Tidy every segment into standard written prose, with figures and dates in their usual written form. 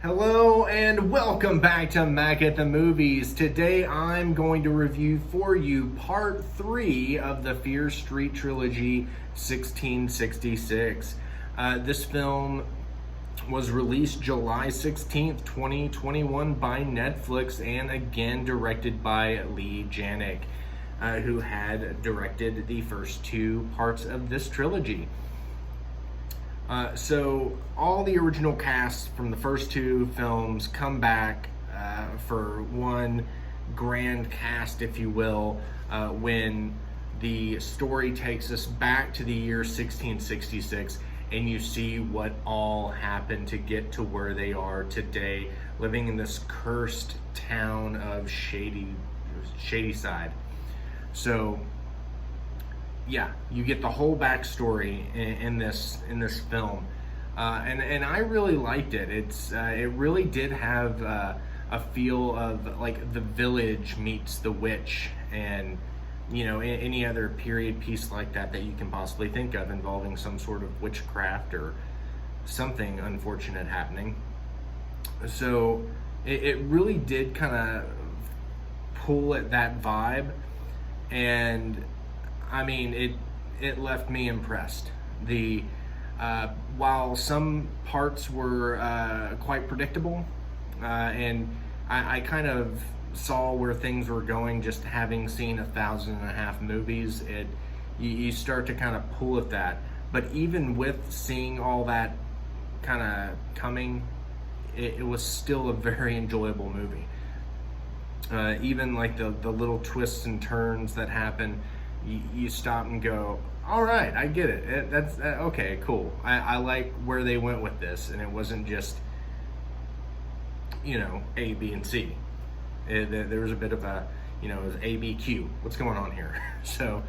Hello and welcome back to Mac at the Movies. Today I'm going to review for you part 3 of the Fear Street trilogy 1666. This film was released July 16th, 2021 by Netflix and again directed by Lee Janik, who had directed the first 2 parts of this trilogy. So all the original cast from the first 2 films come back for one grand cast, if you will, when the story takes us back to the year 1666 and you see what all happened to get to where they are today, living in this cursed town of Shadyside. So yeah, you get the whole backstory in this film, and I really liked it. It really did have a feel of like The Village meets The Witch, and any other period piece like that you can possibly think of involving some sort of witchcraft or something unfortunate happening. So it really did kind of pull at that vibe, and I mean, it left me impressed. While some parts were quite predictable, and I kind of saw where things were going just having seen 1,500 movies, you start to kind of pull at that. But even with seeing all that kind of coming, it was still a very enjoyable movie. Even like the little twists and turns that happen, you stop and go, all right, I get it. That's okay, cool. I like where they went with this, and it wasn't just A, B, and C. There was a bit of a it was A, B, Q. What's going on here? So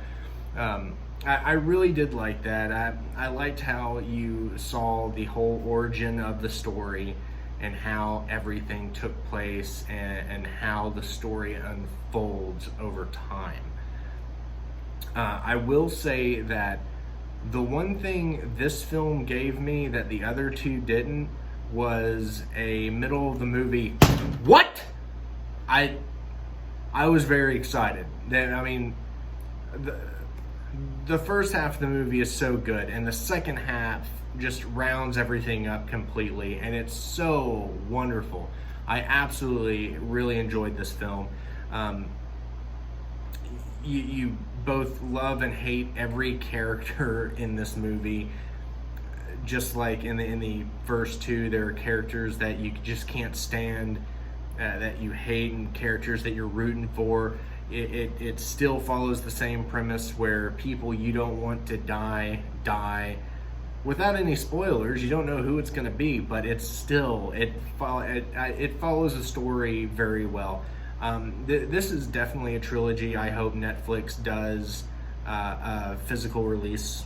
I really did like that. I liked how you saw the whole origin of the story and how everything took place and how the story unfolds over time. I will say that the one thing this film gave me that the other 2 didn't was a middle of the movie, what? I was very excited. The first half of the movie is so good, and the second half just rounds everything up completely, and it's so wonderful. I absolutely really enjoyed this film. You both love and hate every character in this movie. Just like in the first 2, there are characters that you just can't stand, that you hate, and characters that you're rooting for. It still follows the same premise where people you don't want to die. Without any spoilers, you don't know who it's going to be, but it's still, it follows the story very well. This is definitely a trilogy I hope Netflix does a physical release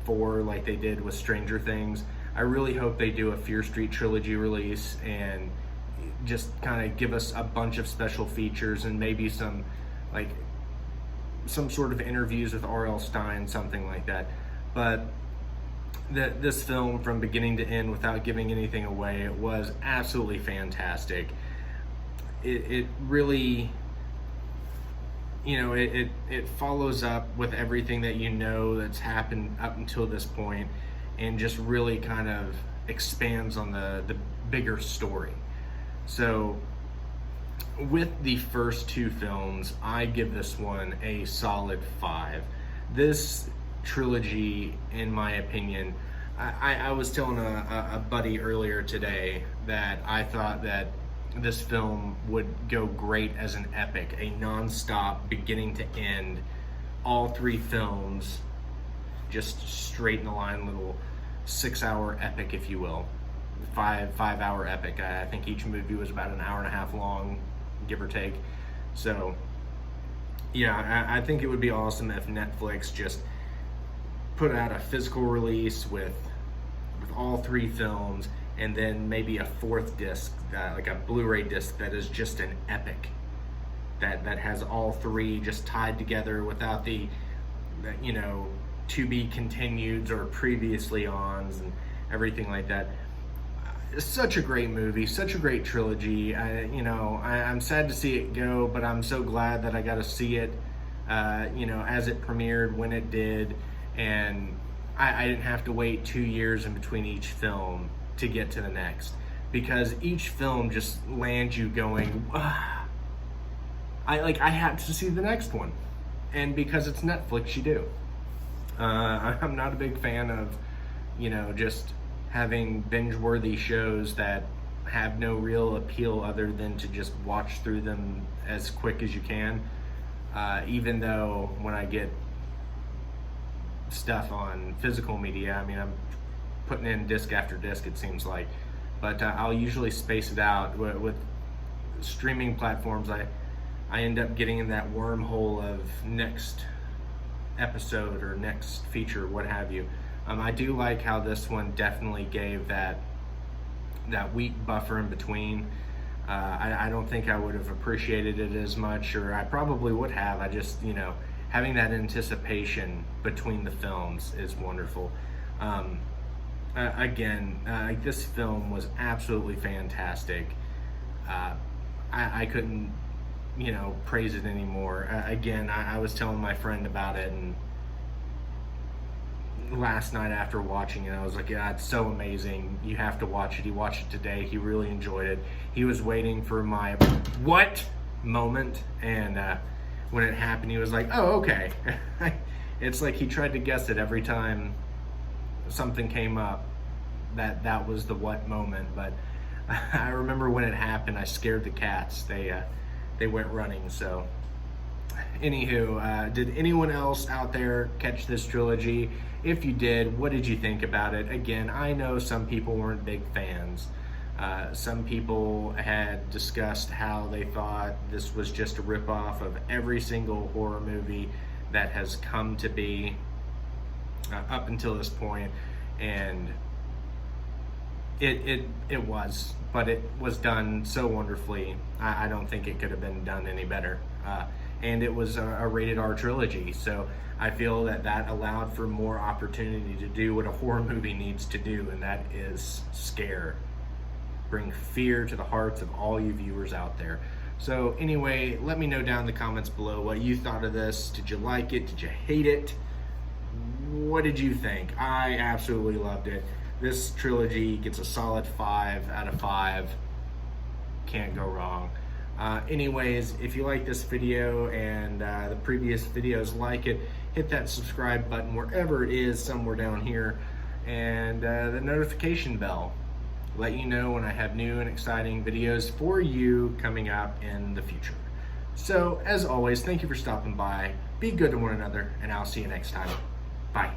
for, like they did with Stranger Things. I really hope they do a Fear Street trilogy release and just kind of give us a bunch of special features and maybe some sort of interviews with R.L. Stine, something like that. But this film, from beginning to end, without giving anything away, it was absolutely fantastic. It really, it follows up with everything that that's happened up until this point, and just really kind of expands on the bigger story. So with the first 2 films, I give this one a solid 5. This trilogy, in my opinion, I was telling a buddy earlier today that I thought that this film would go great as an epic, a non-stop, beginning to end, all 3 films, just straight in the line, little 6-hour epic, if you will, 5-hour epic. I think each movie was about an hour and a half long, give or take. So yeah, I think it would be awesome if Netflix just put out a physical release with all 3 films, and then maybe a 4th disc, like a Blu-ray disc that is just an epic, that has all 3 just tied together without the to be continueds or previously ons and everything like that. such a great movie, such a great trilogy. I'm sad to see it go, but I'm so glad that I got to see it, as it premiered, when it did, and I didn't have to wait 2 years in between each film to get to the next, because each film just lands you going, I have to see the next one, and because it's Netflix, you do. I'm not a big fan of, just having binge-worthy shows that have no real appeal other than to just watch through them as quick as you can. Even though when I get stuff on physical media, I mean, I'm putting in disc after disc, it seems like, but I'll usually space it out. With streaming platforms, I end up getting in that wormhole of next episode or next feature, what have you. I do like how this one definitely gave that week buffer in between. I don't think I would have appreciated it as much, or I probably would have. I just, having that anticipation between the films is wonderful. This film was absolutely fantastic. I couldn't, praise it anymore. I was telling my friend about it, and last night after watching it, I was like, yeah, it's so amazing. You have to watch it. He watched it today. He really enjoyed it. He was waiting for my what moment, and when it happened, he was like, oh, okay. It's like he tried to guess it every time something came up, that was the what moment. But I remember when it happened, I scared the cats. They went running. So anywho, did anyone else out there catch this trilogy? If you did, what did you think about it? Again, I know some people weren't big fans. Some people had discussed how they thought this was just a ripoff of every single horror movie that has come to be up until this point, and it was, but it was done so wonderfully. I don't think it could have been done any better. And it was a rated R trilogy, so I feel that allowed for more opportunity to do what a horror movie needs to do, and that is scare. Bring fear to the hearts of all you viewers out there. So anyway, let me know down in the comments below what you thought of this. Did you like it? Did you hate it? What did you think? I absolutely loved it. This trilogy gets a solid 5 out of 5. Can't go wrong. Anyways, if you like this video and the previous videos like it, hit that subscribe button wherever it is, somewhere down here, and the notification bell. Let you know when I have new and exciting videos for you coming up in the future. So, as always, thank you for stopping by. Be good to one another, and I'll see you next time. Bye.